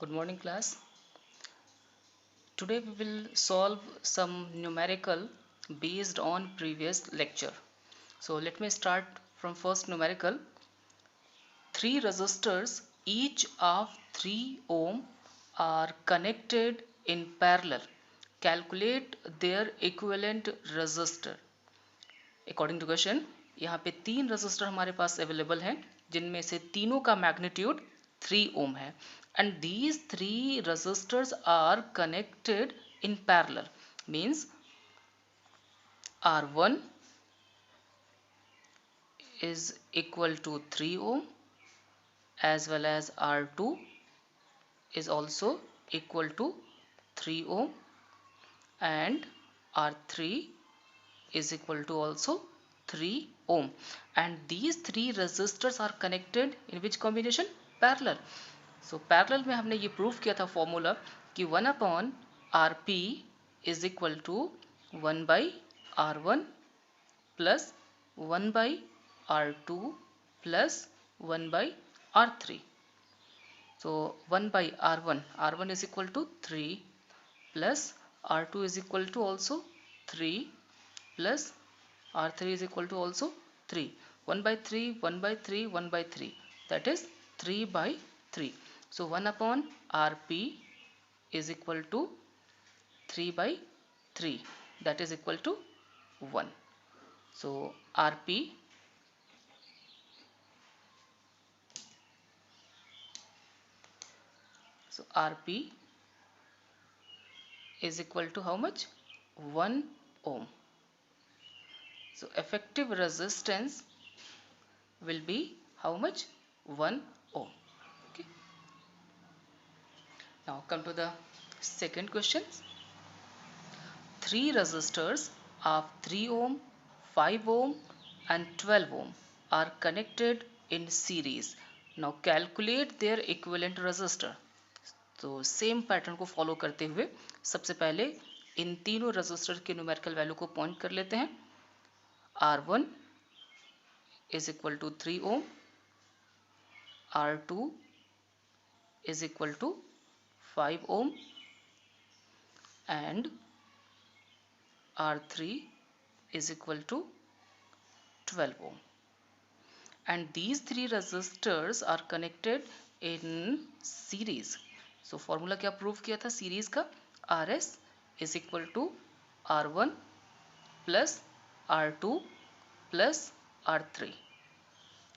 Good morning, class. Today we will solve some numerical based on previous lecture. So let me start from first numerical. Three resistors, each of 3 ohm, are connected in parallel. Calculate their equivalent resistor. According to question, यहाँ पे 3 resistor हमारे पास available हैं, जिनमें से तीनों का magnitude 3 ohm है. And these 3 resistors are connected in parallel. Means R1 is equal to 3 ohm as well as R2 is also equal to 3 ohm and R3 is equal to also 3 ohm, and these 3 resistors are connected in which combination? Parallel. So parallel में हमने ये proof किया था formula कि 1 upon Rp is equal to 1 by R1 plus 1 by R2 plus 1 by R3. So 1 by R1 is equal to 3 plus R2 is equal to also 3 plus R3 is equal to also 3. 1 by 3, 1 by 3, 1 by 3. That is 3 by 3. So 1 upon Rp is equal to 3 by 3. That is equal to 1. So Rp is equal to how much? 1 ohm. So effective resistance will be how much? 1 ohm. Okay. Now come to the second question. 3 resistors of 3 ohm, 5 ohm and 12 ohm are connected in series. Now calculate their equivalent resistor. तो same pattern को follow करते हुए सबसे पहले इन तीनों resistor के numerical value को point कर लेते हैं. R1 is equal to 3 ohm, R2 is equal to 5 ohm and R3 is equal to 12 ohm. And these three resistors are connected in series. So formula क्या प्रूव किया था series का? RS is equal to R1 plus R2 plus R3.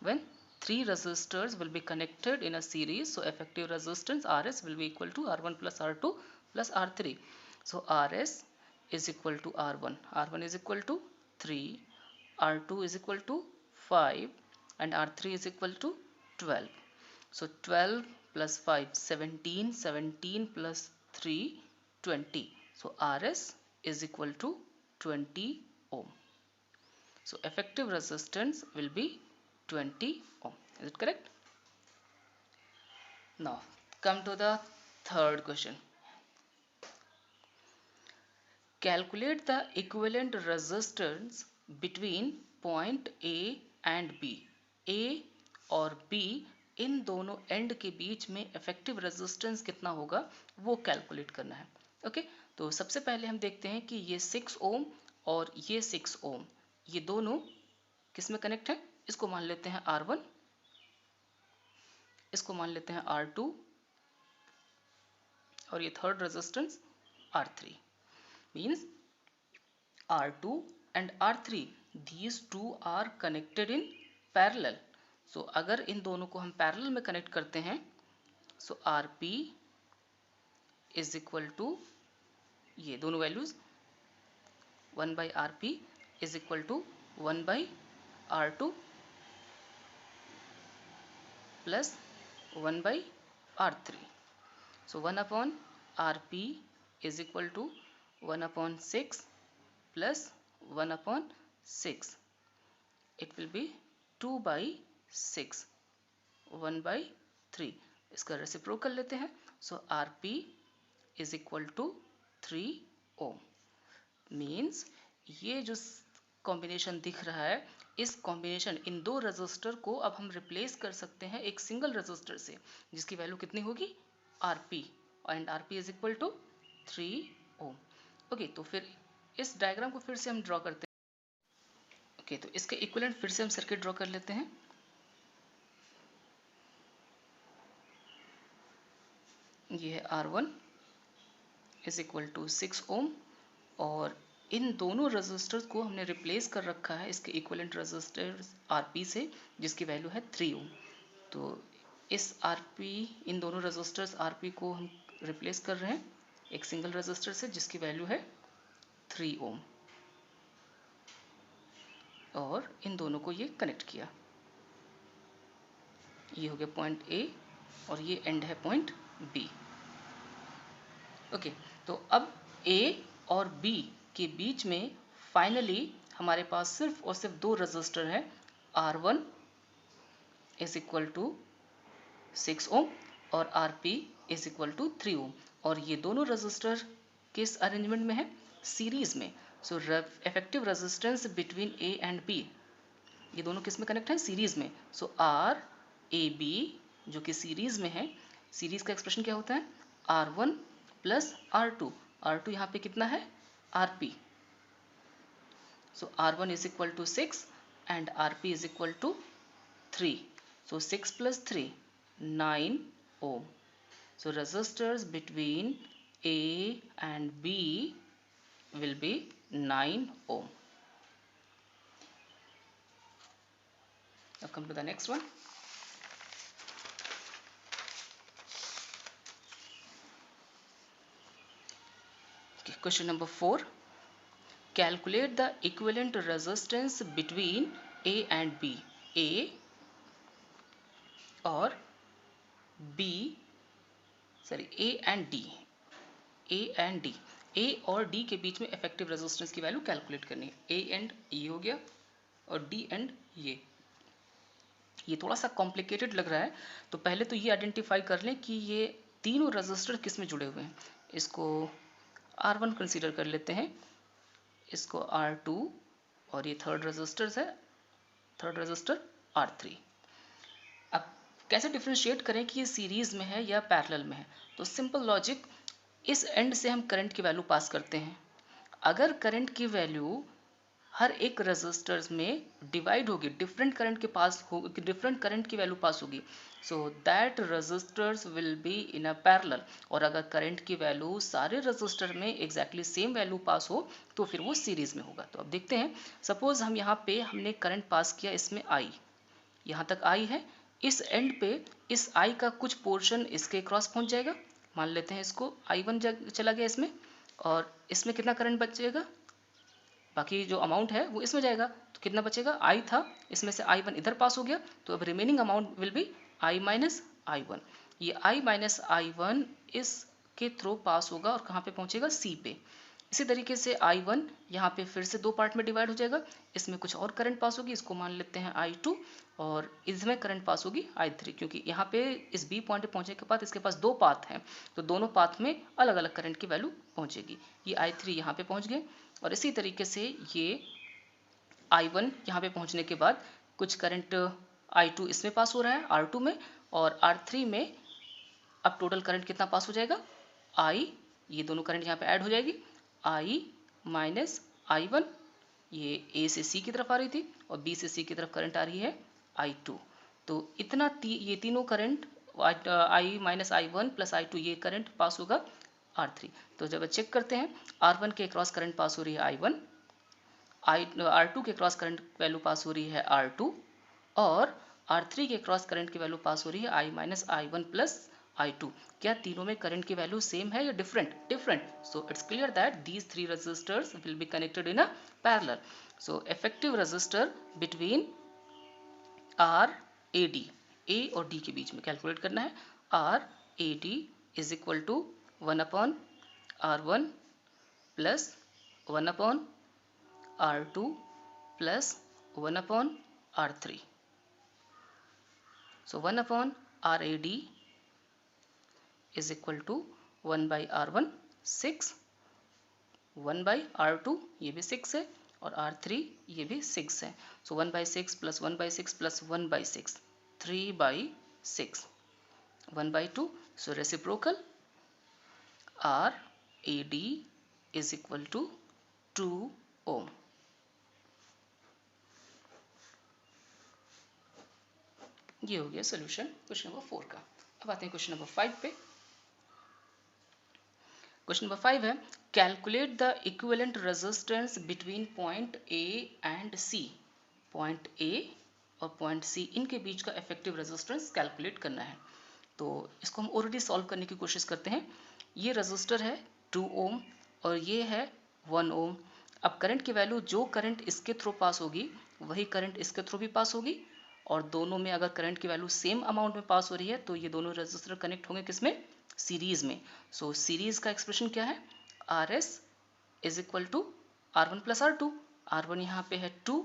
When three resistors will be connected in a series, so effective resistance RS will be equal to R1 plus R2 plus R3. So RS is equal to R1. R1 is equal to 3, R2 is equal to 5 and R3 is equal to 12. So 12 plus 5, 17, 17 plus 3, 20. So RS is equal to 20 ohm. So effective resistance will be 20 ohm. Is it correct? Now come to the third question. Calculate the equivalent resistance between point A and B. A और B इन दोनों and के बीच में effective resistance कितना होगा वो calculate करना है. Okay तो सबसे पहले हम देखते हैं कि ये 6 ओम और ये 6 ओम ये दोनों किस में कनेक्ट है. इसको मान लेते हैं R1, इसको मान लेते हैं R2 और ये third resistance R3. Means R2 and R3 these two are connected in parallel. So अगर इन दोनों को हम पैरेलल में कनेक्ट करते हैं so Rp is equal to ये दोनों values 1 by Rp is equal to 1 by R2 plus 1 by R3. So 1 upon Rp is equal to 1 upon 6 plus 1 upon 6. It will be 2 by 6, 1 by 3. इसका reciprocal लेते हैं. So Rp is equal to 3 ohm. Means ये जो combination दिख रहा है इस combination इन दो रेजिस्टर को अब हम रिप्लेस कर सकते हैं एक सिंगल रेजिस्टर से जिसकी वैल्यू कितनी होगी RP and RP is equal to 3 ohm. Okay, तो फिर इस डायग्राम को फिर से हम ड्रॉ करते हैं। ओके, तो इसके इक्विवेलेंट फिर से हम सर्किट ड्रॉ कर लेते हैं। ये है R1 इज इक्वल टू 6 ओम, और इन दोनों रजिस्टर्स को हमने रिप्लेस कर रखा है इसके इक्विवेलेंट रजिस्टर्स RP से, जिसकी वैल्यू है 3 ओम। तो इस RP, इन दोनों रजिस्टर्स RP को हम रिप्लेस कर रहे हैं एक सिंगल रजिस्टर से जिसकी वैल्यू है 3 ओम, और इन दोनों को ये कनेक्ट किया। ये हो गया पॉइंट A और ये एंड है पॉइंट B। ओके, तो अब A और B के बीच में फाइनली हमारे पास सिर्फ और सिर्फ दो रजिस्टर है, R1 इज इक्वल टू 6 ओम और RP इज इक्वल टू 3 ओम, और ये दोनों रजिस्टर किस अरेंजमेंट में है? सीरीज में। So effective resistance between A and B, ये दोनों किस में कनेक्ट है? सीरीज में। सो RAB जो कि सीरीज में है, सीरीज का एक्सप्रेशन क्या होता है? R1 plus R2। R2 यहाँ पे कितना है? RP। So R1 is equal to 6 and RP is equal to 3। So 6 plus 3, 9 ohm. So resistors between A and B will be 9 ohm. Now come to the next one. Okay, question number 4. Calculate the equivalent resistance between A and B. A और B, sorry, A and D. A and D. A और D के बीच में effective resistance की value calculate करनी है। A and ये हो गया और D एंड ये थोड़ा सा कॉम्प्लिकेटेड लग रहा है, तो पहले तो ये आइडेंटिफाई कर लें कि ये तीनों रजिस्टर किस में जुड़े हुए हैं। इसको R1 कंसीडर कर लेते हैं, इसको R2, और ये थर्ड रजिस्टर है, थर्ड रजिस्टर R3। अब कैसे डिफ्रेंशिएट करें कि ये सीरीज में है या पैरेलल में है? तो सिंपल लॉजिक, इस एंड से हम करंट की वैल्यू पास करते हैं। अगर करंट की वैल्यू हर एक रजिस्टर्स में डिवाइड होगी, डिफरेंट करंट के पास हो, डिफरेंट करंट की वैल्यू पास होगी, so that resistors will be in a parallel. और अगर करंट की वैल्यू सारे रजिस्टर में एग्जैक्टली सेम वैल्यू पास हो तो फिर वो सीरीज में होगा। तो अब देखते हैं, सपोज हम यहाँ पे हमने करंट पास किया, इसमें I, यहाँ तक I है, इस एंड पे इस I का कुछ पोर्शन इसके क्रॉस पहुंच जाएगा, मान लेते हैं इसको I1 चला गया इसमें, और इसमें कितना करंट बचेगा? बाकी जो अमाउंट है वो इसमें जाएगा, तो कितना बचेगा? I था, इसमें से I1 इधर पास हो गया, तो अब remaining amount will be I minus I1। ये I माइनस I1 इसके थ्रू पास होगा और कहाँ पे पहुँचेगा? C पे। इसी तरीके से I1 यहाँ पे फिर से दो पार्ट में डिवाइड हो जाएगा, इसमें कुछ और करंट पास होगी, इसको मान लेते हैं I2, और इसमें करंट पास होगी I3, क्योंकि यहाँ पे इस B पॉइंट पे पहुँचने के बाद इसके पास दो पाथ हैं, तो दोनों पाथ में अलग अलग करंट की वैल्यू पहुँचेगी। ये I3 यहाँ पे पहुँच गए, और इसी तरीके से ये I1 यहाँ पे पहुँचने के बाद कुछ करंट I2 इसमें पास हो रहा है R2 में, और R3 में अब टोटल करंट कितना पास हो जाएगा? I, ये दोनों करंट यहाँ पे ऐड हो जाएगी, I माइनस I1, ये A से C की तरफ आ रही थी और B से C की तरफ करंट आ रही है I2। तो इतना ये तीनों current I minus I1 plus I2, ये करंट पास होगा R3। तो जब चेक करते हैं, R1 के क्रॉस करंट पास हो रही है I1, R2 के क्रॉस करंट वैल्यू पास हो रही है R2, और R3 के क्रॉस करंट की वैल्यू पास हो रही है I minus I1 plus I2। क्या तीनों में करंट की वैल्यू सेम है या different? Different. So it's clear that these three resistors will be connected in a parallel. So effective resistor between RAD, A और D के बीच में कैलकुलेट करना है। RAD is equal to 1/R1 plus 1/R2 plus 1/R3। So 1/RAD is equal to 1/R1 6, 1/R2 ये भी 6 है, और R3 ये भी 6 है। So 1/6 plus 1/6 plus 1/6, 3/6, 1/2 so reciprocal R A D is equal to 2 ohm. ये हो गया सोल्यूशन क्वेश्चन नंबर 4 का। अब आते हैं क्वेश्चन नंबर 5 पे। क्वेश्चन नंबर 5 है calculate the equivalent resistance between point A and C. Point A और पॉइंट सी इनके बीच का इफेक्टिव रेजिस्टेंस कैलकुलेट करना है। तो इसको हम ऑलरेडी सॉल्व करने की कोशिश करते हैं। ये रेजिस्टर है 2 ओम और ये है 1 ओम। अब करंट की वैल्यू, जो करंट इसके थ्रू पास होगी वही करंट इसके थ्रू भी पास होगी, और दोनों में अगर करंट की वैल्यू सेम अमाउंट में पास हो रही है तो ये दोनों रेजिस्टर कनेक्ट होंगे किसमें, सीरीज में। सो सीरीज का एक्सप्रेशन क्या है, R S is equal to R one plus R two. R one यहाँ पे है 2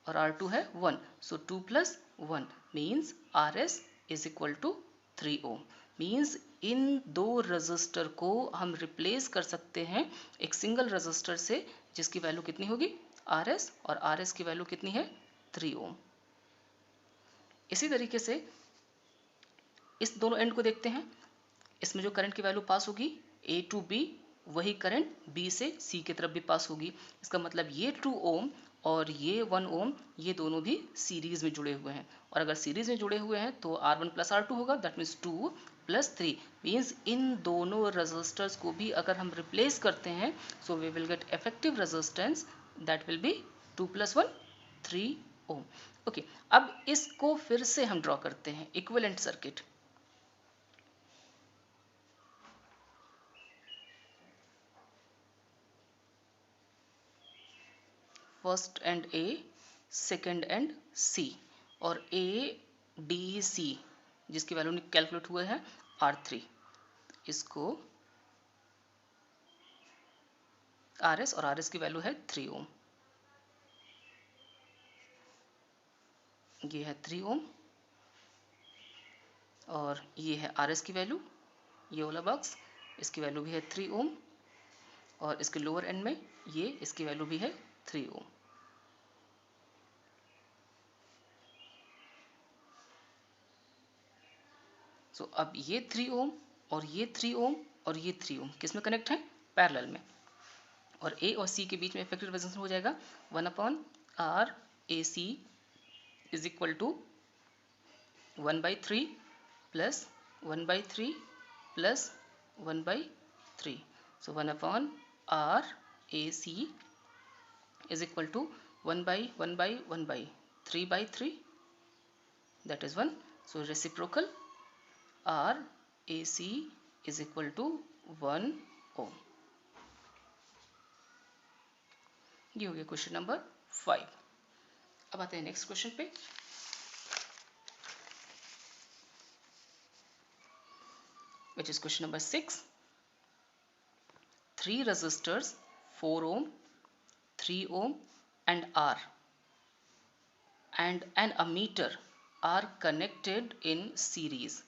और आर टू है 1, so 2 plus 1 means R S is equal to 3 ohm. Means इन दो रजिस्टर को हम रिप्लेस कर सकते हैं एक सिंगल रजिस्टर से, जिसकी वैल्यू कितनी होगी, आर एस, और आर एस की वैल्यू कितनी है, 3 ओम। इसी तरीके से इस दोनों एंड को देखते हैं। इसमें जो करंट की वैल्यू पास होगी ए टू बी, वही करंट बी से सी की तरफ भी पास होगी। इसका मतलब ये 2 ओम और ये 1 ओम ये दोनों भी सीरीज में जुड़े हुए हैं, और अगर सीरीज में जुड़े हुए हैं तो R1 प्लस R2 होगा, दैट मीन्स 2 प्लस 3। मीन्स इन दोनों रजिस्टर्स को भी अगर हम रिप्लेस करते हैं so we will get effective resistance that will be 2 plus 1 3 ohm. Okay, अब इसको फिर से हम ड्रॉ करते हैं equivalent circuit. First end A, second end C, और ए डी सी जिसकी वैल्यू कैलकुलेट हुए हैं R3, इसको RS और RS की वैल्यू है 3 ओम। ये है 3 ओम और ये है RS की वैल्यू, ये वाला बॉक्स, इसकी वैल्यू भी है 3 ओम, और इसके लोअर एंड में ये इसकी वैल्यू भी है 3 ओम। सो अब ये 3 ओम और ये 3 ओम और ये 3 ओम किस में कनेक्ट है, पैरेलल में, और ए और सी के बीच में इफेक्टिव रेजिस्टेंस हो जाएगा 1/R AC is equal to 1/3 plus 1/3 plus 1/3। So 1/R AC is equal to 1/3/3 that is 1. So reciprocal R AC is equal to 1 ohm. ये हो गया क्वेश्चन नंबर 5। अब आते हैं नेक्स्ट क्वेश्चन पे। which is question number 6. 3 resistors 4 ohm, 3 ohm and R and an ammeter are connected in series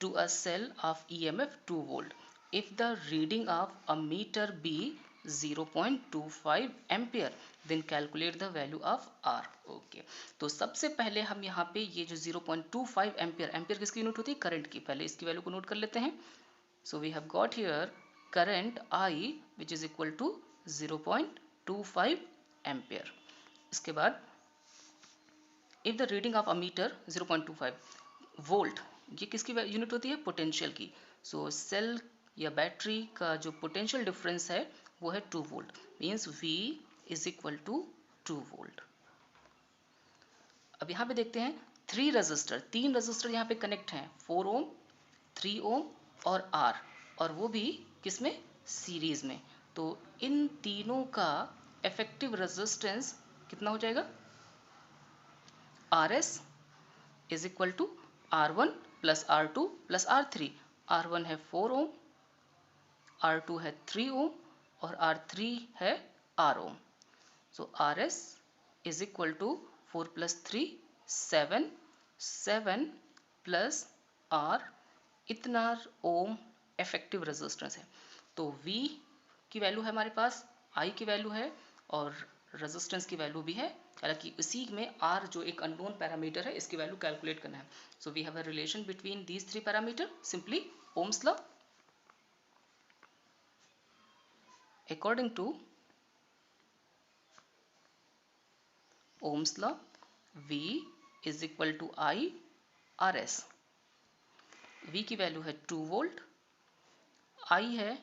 to a cell of EMF 2 volt. If the reading of ammeter be 0.25 ampere then calculate the value of R। Okay, तो सबसे पहले हम यहाँ पे ये जो 0.25 ampere, ampere किसकी unit होती है, करंट की, पहले इसकी वैल्यू को नोट कर लेते हैं। So we have got here current I which is equal to 0.25 ampere. इसके बाद if the reading of ammeter 0.25 volt, ये किसकी यूनिट होती है, पोटेंशियल की। सो सेल या बैटरी का जो पोटेंशियल डिफरेंस है वो है 2 volt, means V is equal to 2 volt. अब यहाँ पे देखते हैं 3 रजिस्टर, 3 रजिस्टर यहाँ पे कनेक्ट हैं, 4 ओम 3 ओम और R, और वो भी किसमें, सीरीज में। तो इन तीनों का इफेक्टिव रेजिस्टेंस कितना हो जाएगा, RS is equal to R1 plus R2 plus R3। R1 है 4 ओम, R2 है 3 ओम और R3 है R ohm. So RS is equal to 4 plus 3 7, 7 plus R, इतना ओम इफेक्टिव रेजिस्टेंस है। तो V की वैल्यू है हमारे पास, I की वैल्यू है और रेजिस्टेंस की वैल्यू भी है हालांकि इसी में R जो एक अननोन पैरामीटर है, इसकी वैल्यू कैलकुलेट करना है. So we have a relation between these three parameter, simply Ohm's law. According to Ohm's law, V is equal to I RS. V की वैल्यू है 2 वोल्ट, I है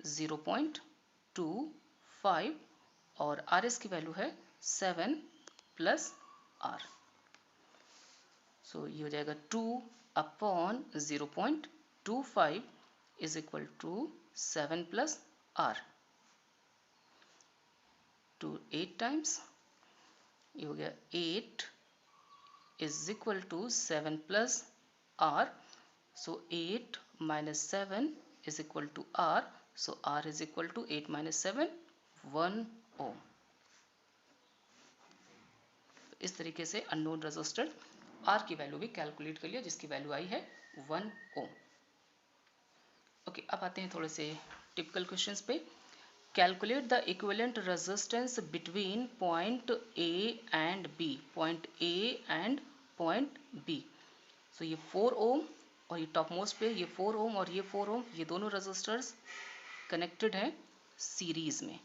0.25 और RS की value है 7 प्लस R. सो ये हो जाएगा 2 upon 0.25 is equal to 7 plus R. 2 8 times, ये हो गया 8 is equal to 7 plus R. So 8 minus 7 is equal to R. So R is equal to 8 minus 7, 1 ohm. इस तरीके से अननोन रेजिस्टेंस R की वैल्यू भी कैलकुलेट कर लिया, जिसकी वैल्यू आई है 1 ohm. ओके, अब आते हैं थोड़े से टिपिकल क्वेश्चंस पे. Calculate the equivalent resistance between point A and B. Point A and point B. So ये 4 ओम और ये टॉप मोस्ट पे ये 4 ओम और ये 4 ओम, ये दोनों रेजिस्टर्स कनेक्टेड हैं सीरीज में.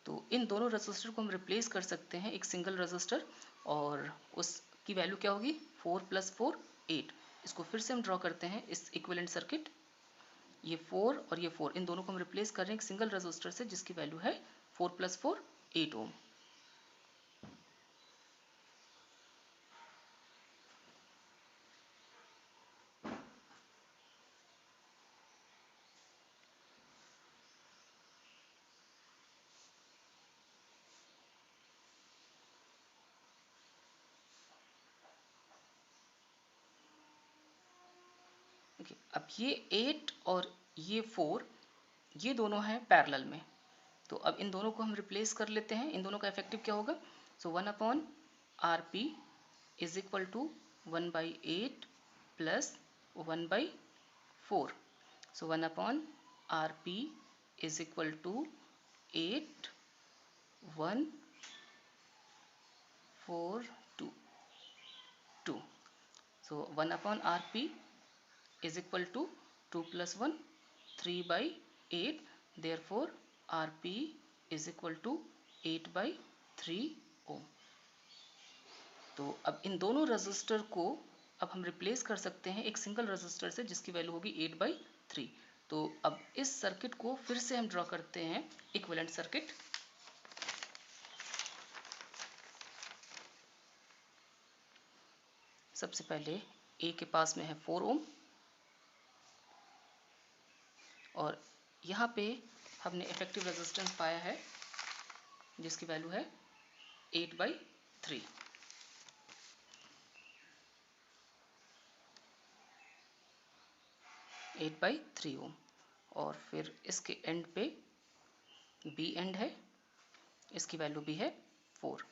तो इन दोनों रेजिस्टर को हम रिप्लेस कर सकते हैं एक सिंगल रेजिस्टर, और उसकी वैल्यू क्या होगी 4 प्लस 4 8. इसको फिर से हम ड्रॉ करते हैं इस इक्विवेलेंट सर्किट. ये 4 और ये 4, इन दोनों को हम रिप्लेस कर रहे हैं एक सिंगल रेजिस्टर से जिसकी वैल्यू है 4 प्लस 4 8 ओम. अब ये 8 और ये 4, ये दोनों हैं पैरेलल में. तो अब इन दोनों को हम रिप्लेस कर लेते हैं. इन दोनों का इफेक्टिव क्या होगा, so 1 upon R P is equal to 1 by 8 plus 1 by 4. So 1 upon R P is equal to 8 1 4 2 2. So 1 upon R P is equal to 2 plus 1 3 by 8. Therefore RP is equal to 8 by 3 ohm. तो अब इन दोनों resistor को अब हम replace कर सकते हैं एक सिंगल रेजिस्टर से जिसकी वैल्यू होगी 8 by 3. तो अब इस सर्किट को फिर से हम ड्रॉ करते हैं इक्विवेलेंट सर्किट. सबसे पहले A के पास में है 4 ओम और यहाँ पे हमने इफेक्टिव रेजिस्टेंस पाया है जिसकी वैल्यू है 8 by 3. ओम. और फिर इसके एंड पे बी एंड है, इसकी वैल्यू भी है 4.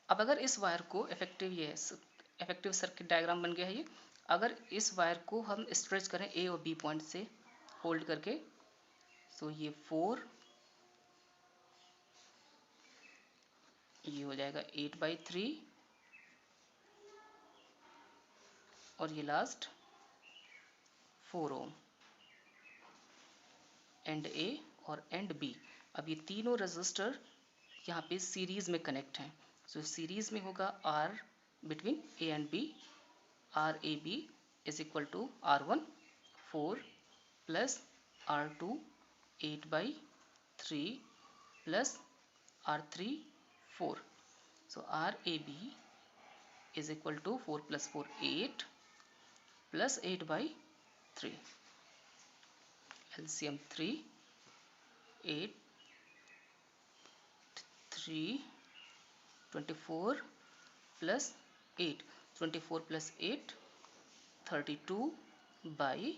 अब अगर इस वायर को इफेक्टिव सर्किट डायग्राम बन गया है ये. अगर इस वायर को हम स्ट्रेच करें ए और बी पॉइंट से होल्ड करके, सो ये 4, ये हो जाएगा 8 by 3 और ये लास्ट 4 ओम. एंड ए और एंड बी. अब ये तीनों रेजिस्टर यहाँ पे सीरीज में कनेक्ट हैं. सो सीरीज में होगा R between A and B. R A B is equal to R1 4 plus R2 8 by 3 plus R3 4. So RAB is equal to 4 plus 4 8 plus 8 by 3. LCM 3 8 3 24 plus 8. 24 plus 8 32 by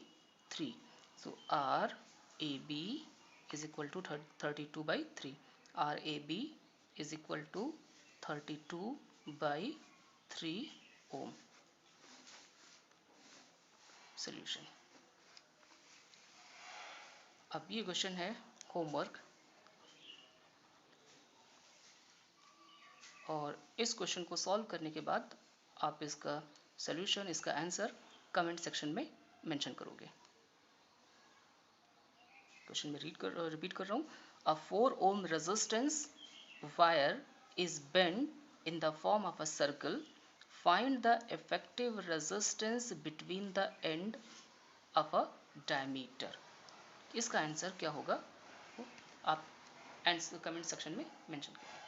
3. So RAB is equal to 32 by 3. RAB is equal to 32 by 3 ohm. Solution. अब ये question है homework. और इस question को solve करने के बाद आप इसका सॉल्यूशन, इसका आंसर कमेंट सेक्शन में मेंशन करोगे। क्वेश्चन में रिपीट कर रहा हूँ। अ 4 ohm resistance wire is bent in the form of a circle. Find the effective resistance between the end of a diameter. इसका आंसर क्या होगा वो आप आंसर कमेंट सेक्शन में मेंशन करें।